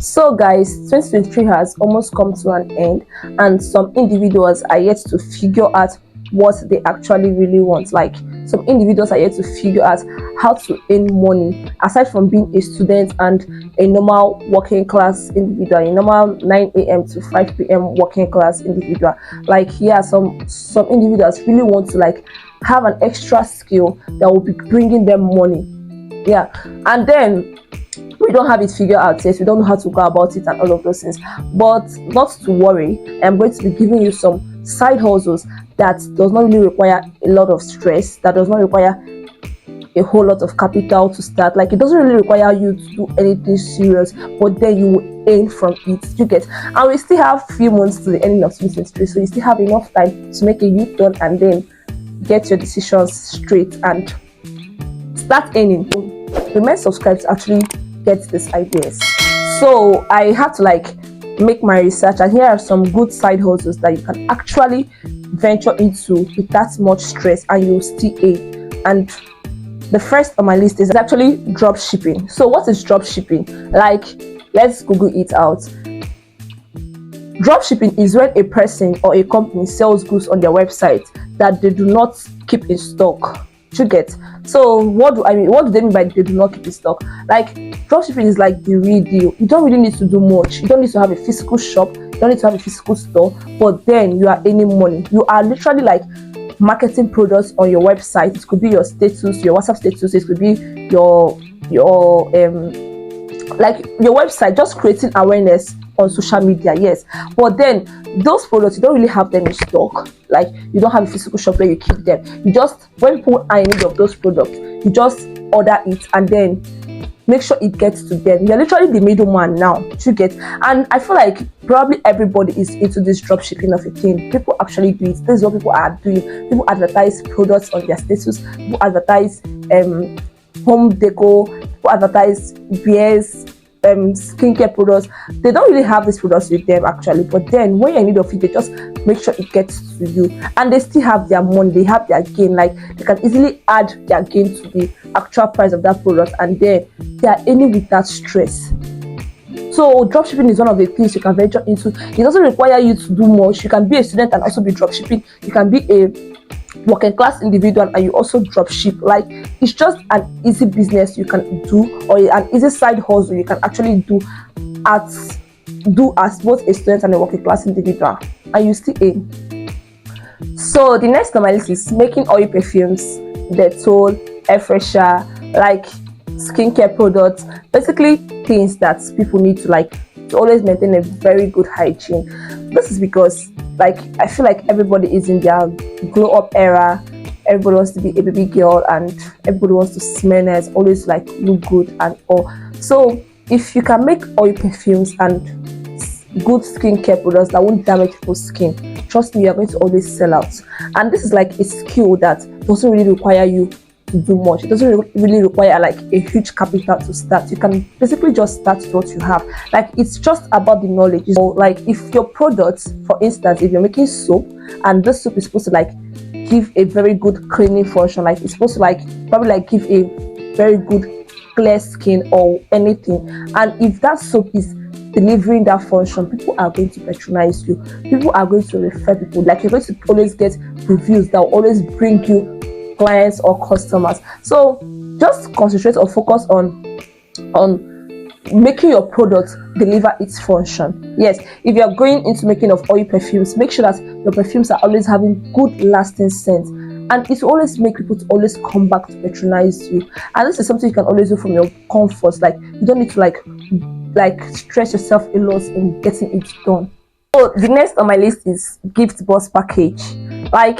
So guys, 2023 has almost come to an end, and some individuals are yet to figure out what they actually really want. Like, some individuals are yet to figure out how to earn money aside from being a student and a normal working class individual, a normal 9 a.m. to 5 p.m. working class individual. Like, yeah, some individuals really want to like have an extra skill that will be bringing them money. Yeah, and then we don't have it figured out yet. We don't know how to go about it and all of those things. But not to worry, I'm going to be giving you some side hustles that does not really require a lot of stress, that does not require a whole lot of capital to start. Like, it doesn't really require you to do anything serious, but then you will earn from it. You get, and we still have few months to the ending of 2023, so you still have enough time to make a U-turn and then get your decisions straight and start earning. Remain subscribed to actually get these ideas. So I had to like make my research, and here are some good side hustles that you can actually venture into without much stress and you'll still earn. And the first on my list is actually drop shipping. So what is drop shipping? Like, let's Google it out. Drop shipping is when a person or a company sells goods on their website that they do not keep in stock. You get? So what do I mean? What do they mean by they do not keep in stock? Like, dropshipping is like the real deal. You don't really need to do much. You don't need to have a physical shop. You don't need to have a physical store. But then you are earning money. You are literally like marketing products on your website. It could be your status, your WhatsApp status. It could be your like your website, just creating awareness on social media. Yes, but then those products, you don't really have them in stock. Like, you don't have a physical shop where you keep them. You just, when people are in need of those products, you just order it and then make sure it gets to them. You're literally the middleman now. You get? And I feel like probably everybody is into this drop shipping of a thing. People actually do it. This is what people are doing. People advertise products on their status. People advertise home decor. People advertise beers, skincare products. They don't really have these products with them actually, but then when you're in need of it, they just make sure it gets to you, and they still have their money, they have their gain. Like, they can easily add their gain to the actual price of that product, and then they are earning without stress. So dropshipping is one of the things you can venture into. It doesn't require you to do much. You can be a student and also be dropshipping. You can be a working class individual and you also drop ship. Like, it's just an easy business you can do, or an easy side hustle you can actually do as both a student and a working class individual, and you still earn. So the next on my list is making oil perfumes, Dettol, air fresher, like skincare products, basically things that people need to like to always maintain a very good hygiene. This is because, like, I feel like everybody is in their glow up era. Everybody wants to be a baby girl and everybody wants to smell nice, always like look good and all. So if you can make oil perfumes and good skincare products that won't damage people's skin, trust me, you're going to always sell out. And this is like a skill that doesn't really require you to do much. It doesn't really require like a huge capital to start. You can basically just start with what you have. Like, it's just about the knowledge. So like, if your products, for instance, if you're making soap and this soap is supposed to like give a very good cleaning function, like it's supposed to like probably like give a very good clear skin or anything, and if that soap is delivering that function, people are going to patronize you. People are going to refer people. Like, you're going to always get reviews that will always bring you clients or customers. So just concentrate or focus on making your product deliver its function. Yes, if you're going into making of oil perfumes, make sure that your perfumes are always having good lasting scent, and it will always make people to always come back to patronize you. And this is something you can always do from your comfort. Like, you don't need to like stress yourself a lot in getting it done. So the next on my list is gift box package. Like,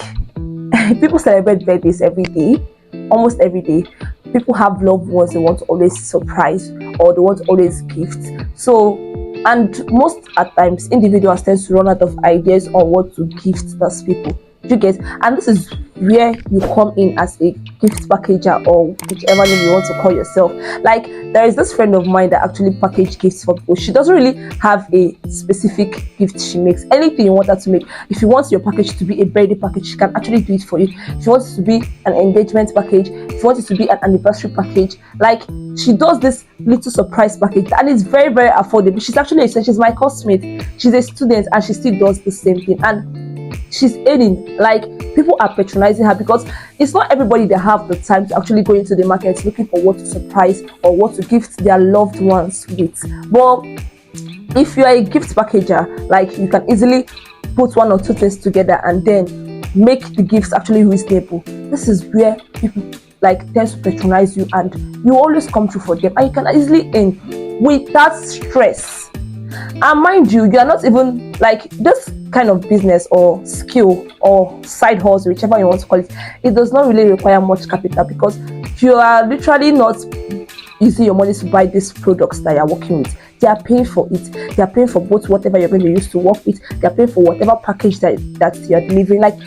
people celebrate birthdays every day, almost every day. People have loved ones they want to always surprise, or they want to always gift. So, and most at times individuals tend to run out of ideas on what to gift those people. You get? And this is where you come in as a gift packager, or whichever name you want to call yourself. Like, there is this friend of mine that actually package gifts for people. She doesn't really have a specific gift she makes. Anything you want her to make. If you want your package to be a birthday package, she can actually do it for you. If you want it to be an engagement package, if you want it to be an anniversary package, like, she does this little surprise package, and it's very, very affordable. She's my classmate, she's a student, and she still does the same thing, and she's earning. Like, people are patronizing her because it's not everybody that have the time to actually go into the market looking for what to surprise or what to gift their loved ones with. But if you are a gift packager, like, you can easily put one or two things together and then make the gifts actually reasonable. This is where people like tend to patronize you, and you always come through for them, and you can easily earn without stress. And mind you, you are not even like this kind of business or skill or side hustle, whichever you want to call it. It does not really require much capital, because you are literally not using your money to buy these products that you are working with. They are paying for it. They are paying for both whatever you're going to use to work with. They are paying for whatever package that you're delivering. Like,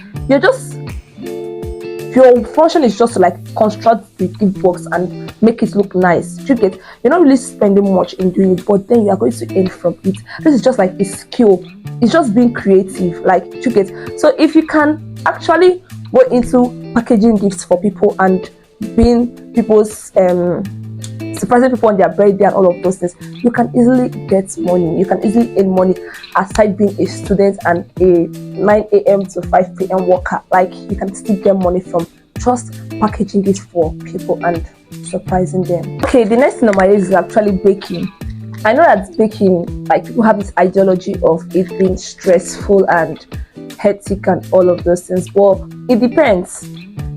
your function is just to like construct the gift box and make it look nice. You get? You're not really spending much in doing it, but then you are going to earn from it. This is just like a skill. It's just being creative. Like, you get? So if you can actually go into packaging gifts for people and being people's surprising people on their birthday and all of those things, you can easily get money. You can easily earn money aside being a student and a 9 a.m. to 5 p.m. worker. Like, you can still get money from just packaging it for people and surprising them. Okay, the next thing on my list is actually baking. I know that baking, like, people have this ideology of it being stressful and hectic and all of those things, but it depends.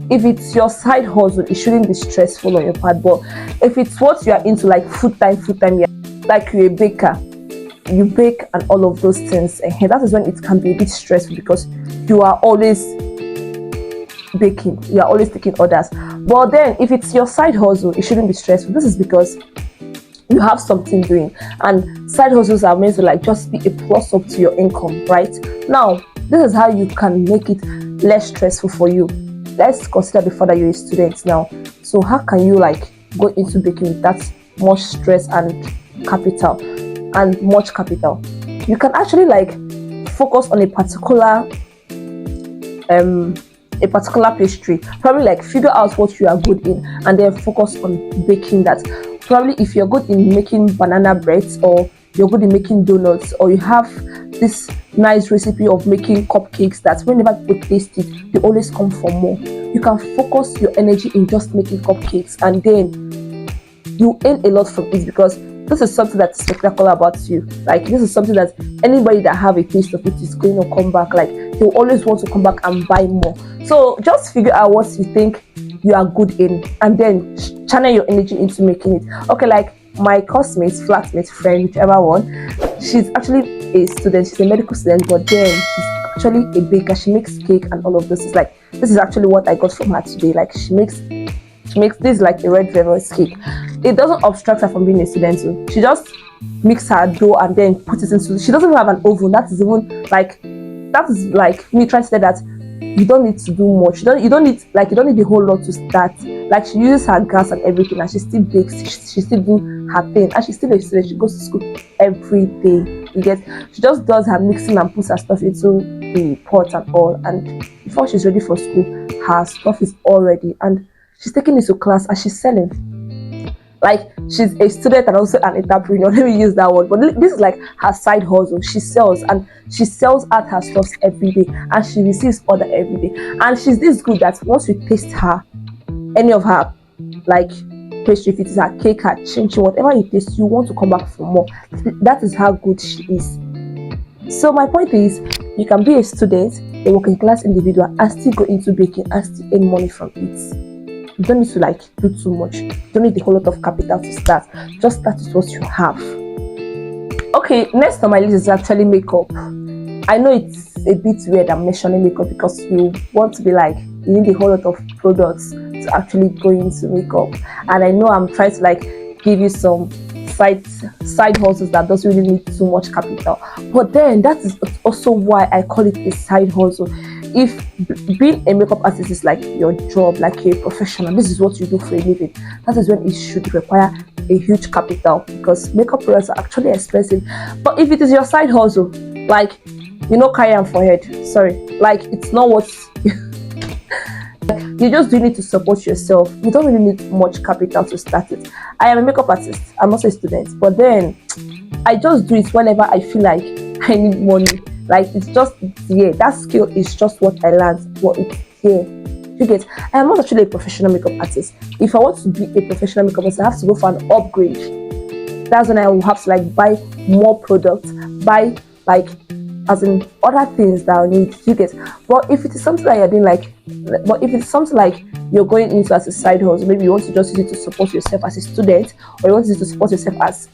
If it's your side hustle, it shouldn't be stressful on your part. But if it's what you are into, like full time, like you're a baker, you bake and all of those things, and that is when it can be a bit stressful, because you are always baking, you are always taking orders. But then if it's your side hustle, it shouldn't be stressful. This is because you have something doing, and side hustles are meant to like just be a plus up to your income, right? Now, this is how you can make it less stressful for you. Let's consider before that you're a student now. So how can you like go into baking with that much stress and capital and much capital? You can actually like focus on a particular pastry. Probably like figure out what you are good in and then focus on baking that. Probably if you're good in making banana breads, or you're good in making donuts, or you have this nice recipe of making cupcakes that whenever people taste it, they always come for more. You can focus your energy in just making cupcakes, and then you earn a lot from it, because this is something that's spectacular about you. Like, this is something that anybody that have a taste of it is going to come back. Like, they'll always want to come back and buy more. So just figure out what you think you are good in, and then channel your energy into making it. Okay, like my classmate, flatmate, friend, whichever one, she's actually a student, she's a medical student, but then she's actually a baker. She makes cake and all of this. Is like, this is actually what I got from her today. Like, she makes this like a red velvet cake. It doesn't obstruct her from being a student too. She just mix her dough and then put it into, she doesn't even have an oven. That is like me trying to say that you don't need to do much. You don't need a whole lot to start. Like, she uses her gas and everything, and she still bakes. She still do her thing, and she's still a student. She goes to school every day. You get? She just does her mixing and puts her stuff into the pot and all. And before she's ready for school, her stuff is all ready, and she's taking it to class and she's selling. Like, she's a student and also an entrepreneur. Let me use that word. But this is like her side hustle. She sells, and she sells out her stuff every day, and she receives order every day. And she's this good that once you taste her, any of her like pastry, if it is her cake, her chin chin, whatever you taste, you want to come back for more. That is how good she is. So my point is, you can be a student, a working class individual, and still go into baking and still earn money from it. You don't need to like do too much. You don't need a whole lot of capital to start. Just start with what you have. Okay, next on my list is actually makeup. I know it's a bit weird I'm mentioning makeup, because you want to be like, you need a whole lot of products to actually go into makeup. And I know I'm trying to like give you some side hustles that doesn't really need too much capital. But then that is also why I call it a side hustle. if being a makeup artist is like your job, like a professional, this is what you do for a living, that is when it should require a huge capital, because makeup products are actually expensive. But if it is your side hustle, like, carry on for head, sorry, like, it's not what you just do need to support yourself. You don't really need much capital to start it. I am a makeup artist, I'm also a student, but then I just do it whenever I feel like I need money. Like, it's here. That skill is just what I learned, but it's here. You get? I am not actually a professional makeup artist. If I want to be a professional makeup artist, I have to go for an upgrade. That's when I will have to like buy more products, buy like as in other things that I need. You get? But if it is something that you're doing but if it's something like you're going into as a side hustle, maybe you want to just use it to support yourself as a student, or you want to use it to support yourself as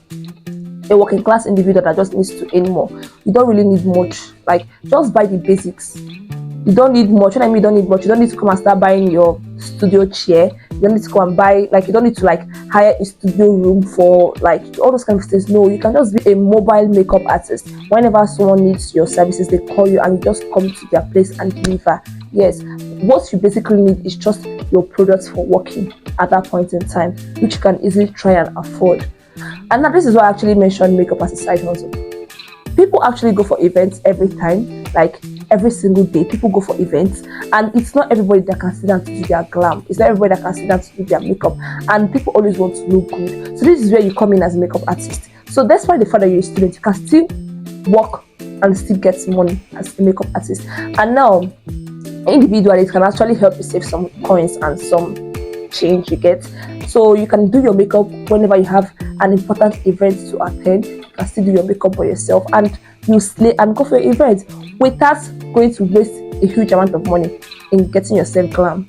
a working class individual that just needs to earn more, you don't really need much. Like, just buy the basics. You don't need much. When I mean you don't need much, you don't need to come and start buying your studio chair. You don't need to come and buy, like, you don't need to like hire a studio room for like all those kind of things. No, you can just be a mobile makeup artist. Whenever someone needs your services, they call you and you just come to their place and deliver. Yes, what you basically need is just your products for working at that point in time, which you can easily try and afford. And now this is why I actually mentioned makeup as a side hustle. People actually go for events every time, like every single day. People go for events, and it's not everybody that can sit down to do their glam. It's not everybody that can sit down to do their makeup, and people always want to look good. So this is where you come in as a makeup artist. So despite the fact that you're a student, you can still work and still get money as a makeup artist. And now, individually, it can actually help you save some coins and some change, you get. So you can do your makeup whenever you have an important event to attend. You can still do your makeup for yourself, and you slay and go for your event without going to waste a huge amount of money in getting yourself glam.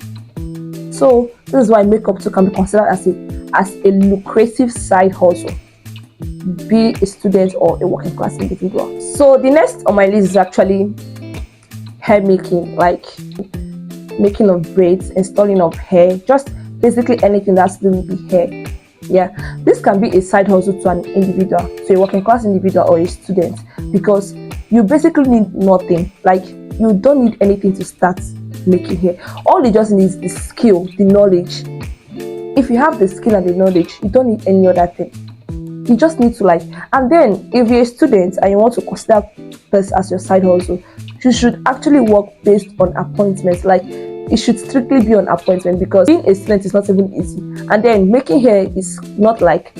So this is why makeup too can be considered as a lucrative side hustle, be a student or a working class individual. So the next on my list is actually hair making, like making of braids, installing of hair, just basically anything that's to do with the hair. Yeah, this can be a side hustle to an individual, to a working class individual or a student, because you basically need nothing. Like, you don't need anything to start making hair. All you just need is the skill, the knowledge. If you have the skill and the knowledge, you don't need any other thing. You just need to and then if you're a student and you want to consider this as your side hustle, you should actually work based on appointments. Like, it should strictly be on appointment, because being a student is not even easy. And then making hair is not like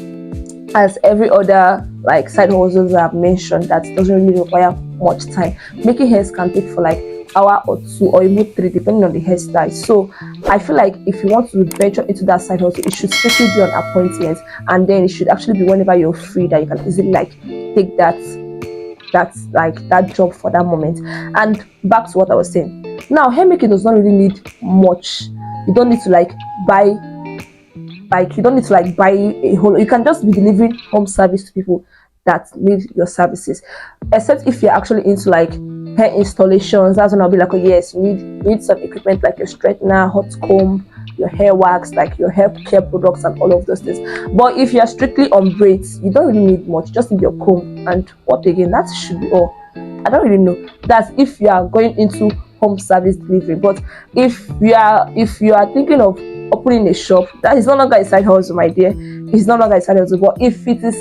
as every other like side hustles I've mentioned that doesn't really require much time. Making hairs can take for like hour or two or even 3, depending on the hairstyle. So I feel like if you want to venture into that side hustle, it should strictly be on appointments, and then it should actually be whenever you're free, that you can easily take that job for that moment. And back to what I was saying. Now, hair making does not really need much. You don't need to buy a whole. You can just be delivering home service to people that need your services, except if you're actually into hair installations. That's when I'll be like, oh yes, you need some equipment like your straightener, hot comb, your hair wax, like your hair care products and all of those things. But if you're strictly on braids, you don't really need much. Just need your comb and what again? That should be all. I don't really know. That's if you are going into home service delivery. But if you are thinking of opening a shop, that is no longer a side hustle, my dear. It's no longer a side hustle. But if it is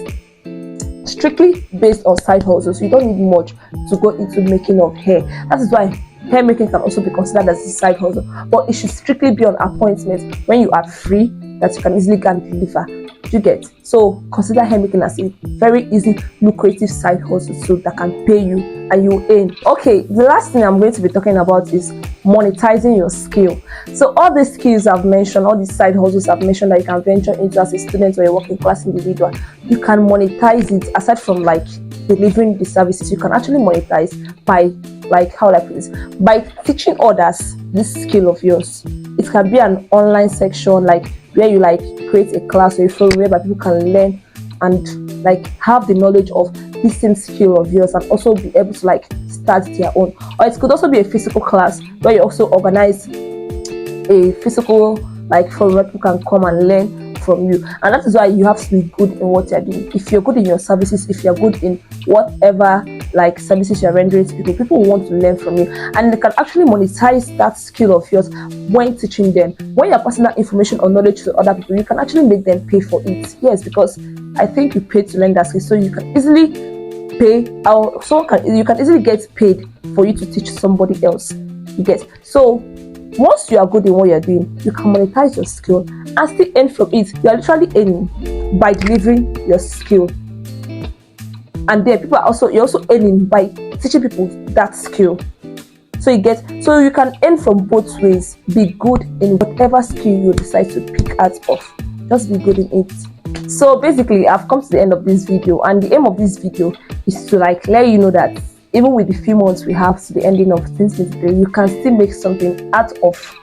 strictly based on side hustles, you don't need much to go into making of hair. That is why hair making can also be considered as a side hustle, but it should strictly be on appointment when you are free, that you can easily go and deliver. You get? So consider hair making as a very easy, lucrative side hustle, so that can pay you and you earn. Okay, the last thing I'm going to be talking about is monetizing your skill. So all these skills I've mentioned, all these side hustles I've mentioned that you can venture into as a student or a working class individual, you can monetize it. Aside from delivering the services, you can actually monetize by how will I put this? By teaching others this skill of yours. It can be an online section where you create a class or a forum whereby people can learn and have the knowledge of this same skill of yours, and also be able to start their own. Or it could also be a physical class where you also organize a physical forum where people can come and learn from you. And that is why you have to be good in what you're doing. If you're good in your services, if you're good in whatever like services you're rendering to people will want to learn from you, and they can actually monetize that skill of yours when teaching them. When you're passing that information or knowledge to other people, you can actually make them pay for it. Yes, because I think you paid to learn that skill, so you can easily pay, or you can easily get paid for you to teach somebody else. You get? So once you are good in what you're doing, you can monetize your skill and still earn from it. You are literally earning by delivering your skill, and then you're also earning by teaching people that skill. So you can earn from both ways. Be good in whatever skill you decide to pick out of. Just be good in it. So basically, I've come to the end of this video, and the aim of this video is to let you know that even with the few months we have to the ending of 2023, you can still make something out of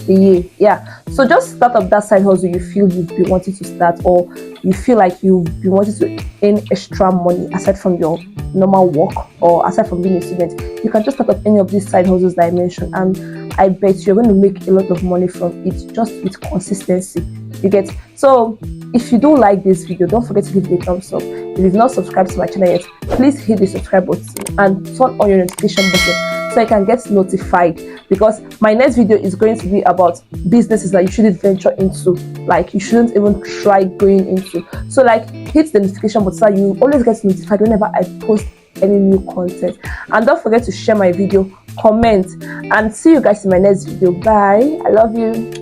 the year. Yeah, so just start up that side hustle you feel you've been wanting to start, or you feel like you've been wanting to earn extra money aside from your normal work or aside from being a student. You can just start up any of these side hustles that I mentioned, and I bet you're going to make a lot of money from it, just with consistency. You get? So if you do like this video, don't forget to give it a thumbs up. If you've not subscribed to my channel yet, please hit the subscribe button and turn on your notification button so I can get notified, because my next video is going to be about businesses that you shouldn't venture into, like you shouldn't even try going into. So like, hit the notification button so you always get notified whenever I post any new content. And don't forget to share my video, comment, and see you guys in my next video. Bye. I love you.